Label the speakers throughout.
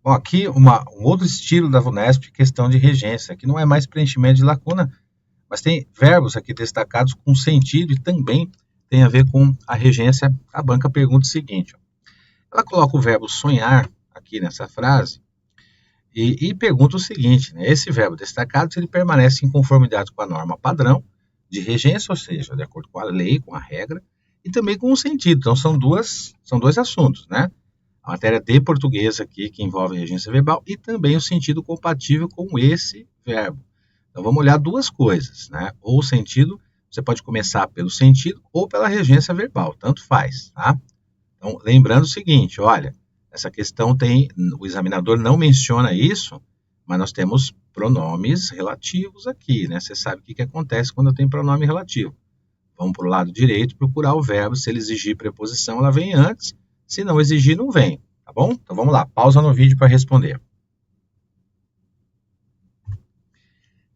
Speaker 1: Bom, aqui um outro estilo da VUNESP, questão de regência. Aqui não é mais preenchimento de lacuna, mas tem verbos aqui destacados com sentido e também tem a ver com a regência. A banca pergunta o seguinte, ó. Ela coloca o verbo sonhar aqui nessa frase e pergunta o seguinte, né? Esse verbo destacado, se ele permanece em conformidade com a norma padrão de regência, ou seja, de acordo com a lei, com a regra, e também com o sentido. Então, são dois assuntos, né? A matéria de português aqui, que envolve regência verbal, e também o sentido compatível com esse verbo. Então, vamos olhar duas coisas, né? Ou o sentido, você pode começar pelo sentido ou pela regência verbal, tanto faz, tá? Então, lembrando o seguinte, olha, essa questão o examinador não menciona isso, mas nós temos pronomes relativos aqui, né? Você sabe o que acontece quando eu tenho pronome relativo. Vamos para o lado direito, procurar o verbo, se ele exigir preposição, ela vem antes, se não exigir, não vem, tá bom? Então vamos lá, pausa no vídeo para responder.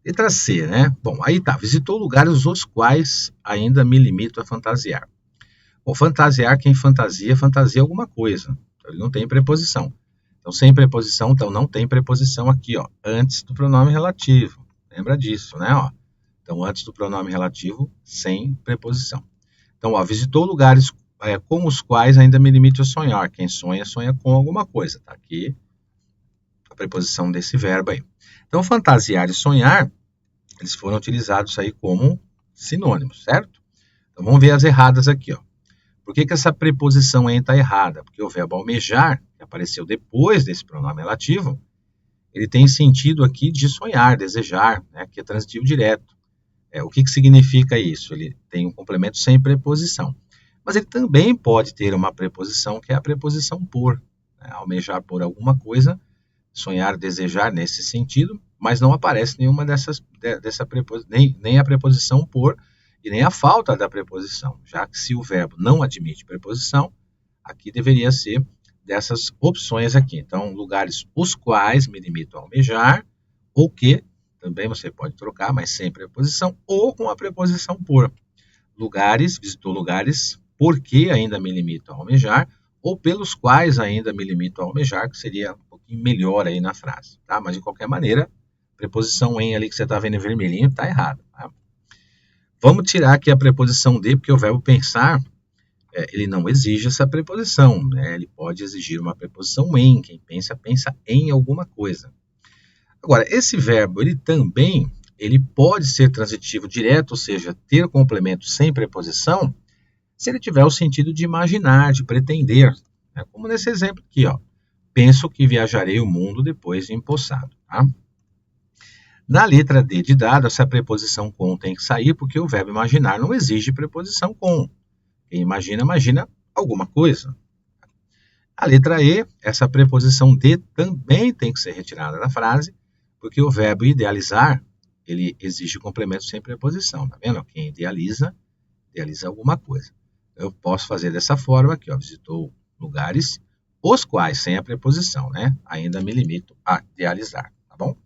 Speaker 1: Letra C, né? Bom, aí tá, visitou lugares os quais ainda me limito a fantasiar. Bom, fantasiar, quem fantasia alguma coisa, então ele não tem preposição. Então sem preposição, então não tem preposição aqui, ó, antes do pronome relativo. Lembra disso, né? Ó. Então antes do pronome relativo, sem preposição. Então, ó, visitou lugares com os quais ainda me limito a sonhar. Quem sonha, sonha com alguma coisa. Tá aqui a preposição desse verbo aí. Então, fantasiar e sonhar, eles foram utilizados aí como sinônimos, certo? Então, vamos ver as erradas aqui, ó. Por que essa preposição aí está errada? Porque o verbo almejar, que apareceu depois desse pronome relativo, ele tem sentido aqui de sonhar, desejar, né, que é transitivo direto. O que significa isso? Ele tem um complemento sem preposição. Mas ele também pode ter uma preposição, que é a preposição por. Né? Almejar por alguma coisa, sonhar, desejar nesse sentido, mas não aparece nenhuma nem a preposição por e nem a falta da preposição, já que se o verbo não admite preposição, aqui deveria ser dessas opções aqui. Então, lugares os quais me limito a almejar, ou que, também você pode trocar, mas sem preposição, ou com a preposição por. Lugares, visitou lugares porque ainda me limito a almejar, ou pelos quais ainda me limito a almejar, que seria um pouquinho melhor aí na frase, tá? Mas de qualquer maneira, preposição em ali que você está vendo em vermelhinho está errado, tá? Vamos tirar aqui a preposição de, porque o verbo pensar, ele não exige essa preposição, né? Ele pode exigir uma preposição em, quem pensa, pensa em alguma coisa. Agora, esse verbo, ele pode ser transitivo direto, ou seja, ter complemento sem preposição, se ele tiver o sentido de imaginar, de pretender, né? Como nesse exemplo aqui, ó. Penso que viajarei o mundo depois de empossado, tá? Na letra D de dado, essa preposição com tem que sair, porque o verbo imaginar não exige preposição com. Quem imagina, imagina alguma coisa. A letra E, essa preposição de também tem que ser retirada da frase, porque o verbo idealizar, ele exige complemento sem preposição, tá vendo? Quem idealiza alguma coisa. Eu posso fazer dessa forma aqui, ó, visitou lugares, os quais, sem a preposição, né? Ainda me limito a idealizar, tá bom?